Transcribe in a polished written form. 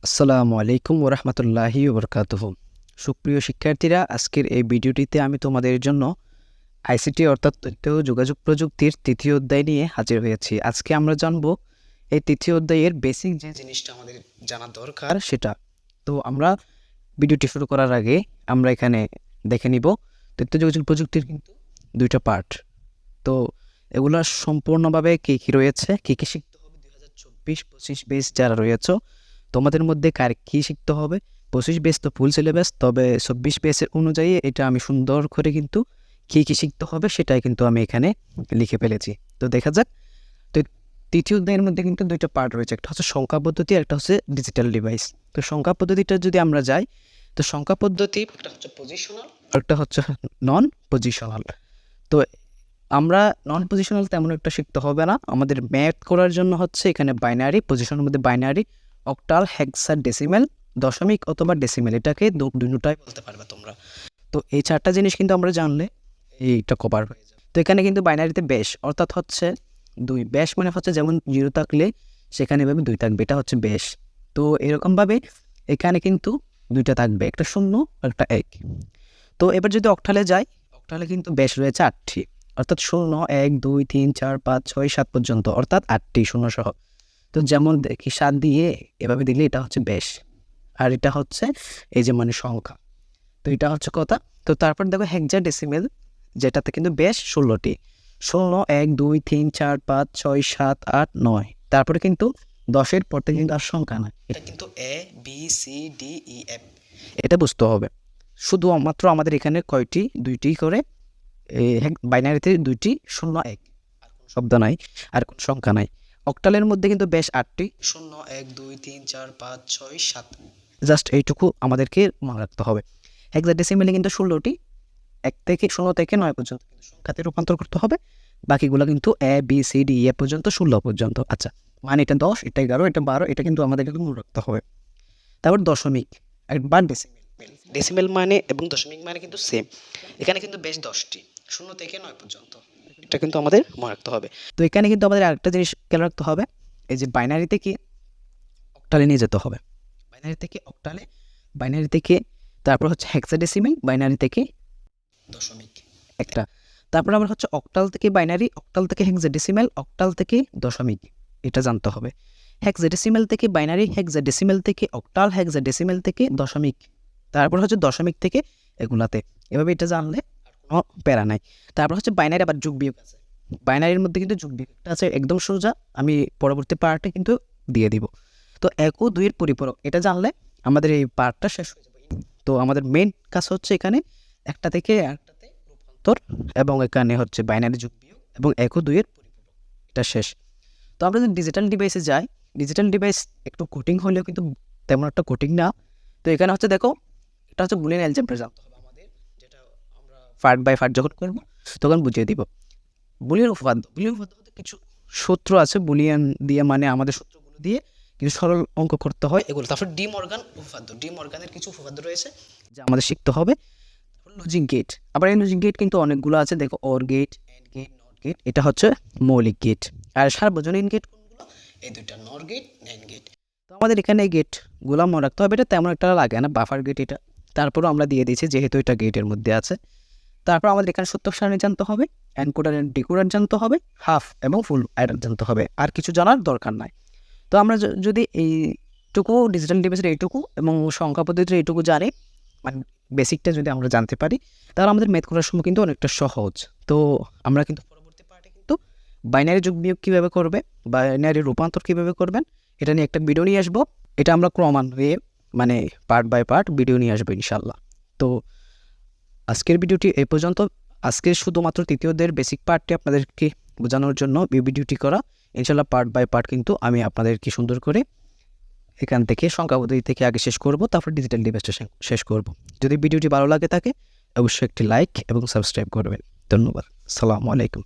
আসসালামু আলাইকুম ওরহমতুল্লাহি ওবরকাতুহু। সুপ্রিয় শিক্ষার্থীরা, আজকের এই ভিডিওটিতে আমি তোমাদের জন্য আইসিটি অর্থাৎ তথ্য ও যোগাযোগ প্রযুক্তির তৃতীয় অধ্যায় নিয়ে হাজির হয়েছি। আজকে আমরা জানব এই তৃতীয় অধ্যায়ের বেসিক যে জিনিসটা আমাদের জানা দরকার সেটা। তো আমরা ভিডিওটি শুরু করার আগে আমরা এখানে দেখে নিব তথ্য যোগাযোগ প্রযুক্তির কিন্তু দুইটা পার্ট। তো এগুলো সম্পূর্ণভাবে কী কী রয়েছে, কী কী শিখতে হবে 2024-25 বেস যারা রয়েছে তোমাদের মধ্যে কার কী শিখতে হবে। 25 বেস তো ফুল সিলেবাস, তবে 24 বেসের অনুযায়ী এটা আমি সুন্দর করে কিন্তু কী কী শিখতে হবে সেটাই কিন্তু আমি এখানে লিখে ফেলেছি। তো দেখা যাক। তো তৃতীয় অধ্যায়ের মধ্যে কিন্তু দুইটা পার্ট রয়েছে, একটা হচ্ছে সংখ্যা পদ্ধতি আর একটা হচ্ছে ডিজিটাল ডিভাইস। তো সংখ্যা পদ্ধতিটা যদি আমরা যাই, তো সংখ্যা পদ্ধতি একটা হচ্ছে পজিশনাল আর একটা হচ্ছে নন পজিশনাল। তো আমরা নন পজিশনাল তেমন একটা শিখতে হবে না, আমাদের ম্যাথ করার জন্য হচ্ছে এখানে বাইনারি, পজিশনের মধ্যে বাইনারি, অক্টাল, হেক্সাডেসিমাল, দশমিক অথবা ডেসিমেল, এটাকে দুটোটাই বলতে পারবে তোমরা। তো এই চারটা জিনিস কিন্তু আমরা জানলে এইটা কভার হয়ে যাবে। তো এখানে কিন্তু বাইনারিতে বেশ অর্থাৎ হচ্ছে 2, বেশ মানে হচ্ছে যেমন 0 থাকলে সেখানে এভাবে 2 থাকবে, এটা হচ্ছে বেশ। তো এরকমভাবে এখানে কিন্তু দুইটা থাকবে, একটা 0 আর একটা 1। তো এবার যদি অক্টালে যাই, অক্টালে কিন্তু বেশ রয়েছে 8টি, অর্থাৎ 0, 1, 2, 3, 4, 5, 6, 7 পর্যন্ত, অর্থাৎ 8টি 0 সহ। তো যেমন দেখি 7 দিয়ে এভাবে দিলে এটা হচ্ছে বেশ, আর এটা হচ্ছে এই যে মানে সংখ্যা। তো এটা হচ্ছে কথা। তো তারপর দেখো হেক্সাডেসিমেল, যেটাতে কিন্তু বেশ 16টি, 16, 1, 2, 3, 4, 5, 6, 7, 8, 9। তারপরে কিন্তু 10-এর পর থেকে কিন্তু আর সংখ্যা নয়, এটা কিন্তু A B C D E F, এটা বুঝতে হবে। শুধুমাত্র আমাদের এখানে কয়টি, 2টি করে বাইনারিতে 2টি 0, 1, আর কোনো শব্দ নাই, আর কোনো সংখ্যা নাই। অক্টালের মধ্যে কিন্তু বেশ 8টি, 0, 1, 2, 3, 4, 5, 6, 7, জাস্ট এইটুকু আমাদেরকে মনে রাখতে হবে। হেক্সাডেসিমেলে কিন্তু 16টি, 0 থেকে 9 পর্যন্ত কিন্তু সংখ্যাতে রূপান্তর করতে হবে। বাকিগুলো কিন্তু A B C D E F পর্যন্ত 16 পর্যন্ত। আচ্ছা, মানে এটা 10, এটা 11, এটা 12, এটা কিন্তু আমাদেরকে মনে রাখতে হবে। তারপর দশমিক বা ডেসিমেল, ডেসিমেল মানে এবং দশমিক মানে কিন্তু সেম। এখানে কিন্তু বেশ 10টি, 0 থেকে 9 পর্যন্ত, এটা কিন্তু আমাদের মনে রাখতে হবে। তো এখানে কিন্তু আমাদের আরেকটা জিনিস খেয়াল রাখতে হবে, এই যে বাইনারি থেকে অক্টালে নিয়ে যেতে হবে, বাইনারি থেকে অক্টালে, বাইনারি থেকে তারপর হচ্ছে হেক্সাডেসিমেল, বাইনারি থেকে দশমিক একটা, তারপর আবার হচ্ছে অক্টাল থেকে বাইনারি, অক্টাল থেকে হেক্সাডেসিমেল, অক্টাল থেকে দশমিক, এটা জানতে হবে। হেক্সাডেসিমেল থেকে বাইনারি, হেক্সাডেসিমেল থেকে অক্টাল, হেক্সাডেসিমেল থেকে দশমিক, তারপর হচ্ছে দশমিক থেকে এগুলাতে, এভাবে এটা জানলে কোনো প্যারা নাই। তারপর হচ্ছে বাইনারি আবার যোগ বিয়োগ আছে, বাইনারির মধ্যে কিন্তু যোগ বিয়োগটা আছে একদম সোজা, আমি পরবর্তী পার্টে কিন্তু দিয়ে দিব। তো 1 ও 2 এর পরিপূরক, এটা জানলে আমাদের এই পার্টটা শেষ হয়ে যাবে। তো আমাদের মেন কাজ হচ্ছে এখানে একটা থেকে আরেকটাতে রূপান্তর, এবং এখানে হচ্ছে বাইনারি যোগ বিয়োগ এবং 1 ও 2 এর পরিপূরক, এটা শেষ। তো আমরা যদি ডিজিটাল ডিভাইসে যাই, ডিজিটাল ডিভাইস একটু কোটিং হলেও কিন্তু তেমন একটা কোটিং না। তো এখানে হচ্ছে দেখো, এটা হচ্ছে বুলিয়ান অ্যালজেব্রা জানতে হবে আমাদের, যেটা আমরা পার্ট বাই পার্ট যখন করবো তখন বুঝিয়ে দিব। বুলিয়ান উপপাদ্য, বুলিয়ান উপপাদ্য হতে কিছু সূত্র আছে, বুলিয়ান দিয়ে মানে আমাদের সূত্রগুলো দিয়ে কিছু সরল অঙ্ক করতে হয় এগুলো। তারপর ডি মর্গান উপপাদ্য, ডি মর্গানের কিছু উপপাদ্য রয়েছে যা আমাদের শিখতে হবে। লজিক গেট, আবার এই লজিক গেট কিন্তু অনেকগুলো আছে, দেখো or gate, and gate, not gate, এটা হচ্ছে মৌলিক গেট। আর সার্বজনীন গেট কোনগুলো, এই দুইটা, নর গেট, ন্যান্ড গেট। তো আমাদের এখানে এই গেটগুলো মনে রাখতে হবে, এটা তেমন একটা লাগে না, বাফার গেট এটা, তারপরও আমরা দিয়ে দিয়েছি যেহেতু এটা গেটের মধ্যে আছে। তারপর আমাদের এখানে সূত্র সারণী জানতে হবে, এনকোডার এন্ড ডিকোডার জানতে হবে, হাফ এবং ফুল অ্যাডার জানতে হবে, আর কিছু জানার দরকার নাই। তো আমরা যদি এইটুকু ডিজিটাল ডিভাইসের এইটুকু এবং সংখ্যা পদ্ধতির এইটুকু জানি, মানে বেসিকটা যদি আমরা জানতে পারি, তাহলে আমাদের ম্যাথ করার সময় কিন্তু অনেকটা সহজ। তো আমরা কিন্তু পরবর্তী পার্টে কিন্তু বাইনারি যোগ বিয়োগ কীভাবে করবে, বাইনারি রূপান্তর কীভাবে করবেন, এটা নিয়ে একটা ভিডিও নিয়ে আসবো। এটা আমরা ক্রমান্বয়ে মানে পার্ট বাই পার্ট ভিডিও নিয়ে আসবো ইনশাল্লাহ। তো আজকের ভিডিওটি এই পর্যন্ত। আজকে শুধুমাত্র তৃতীয় অধ্যায়ের বেসিক পার্টটি আপনাদেরকে বোঝানোর জন্য এই ভিডিওটি করা। ইনশাল্লাহ পার্ট বাই পার্ট কিন্তু আমি আপনাদেরকে সুন্দর করে এখান থেকে সংখ্যা পদ্ধতি থেকে আগে শেষ করব, তারপর ডিজিটাল ডিভাইসটা শেষ করব। যদি ভিডিওটি ভালো লাগে থাকে অবশ্যই একটি লাইক এবং সাবস্ক্রাইব করবেন। ধন্যবাদ। আসসালামু আলাইকুম।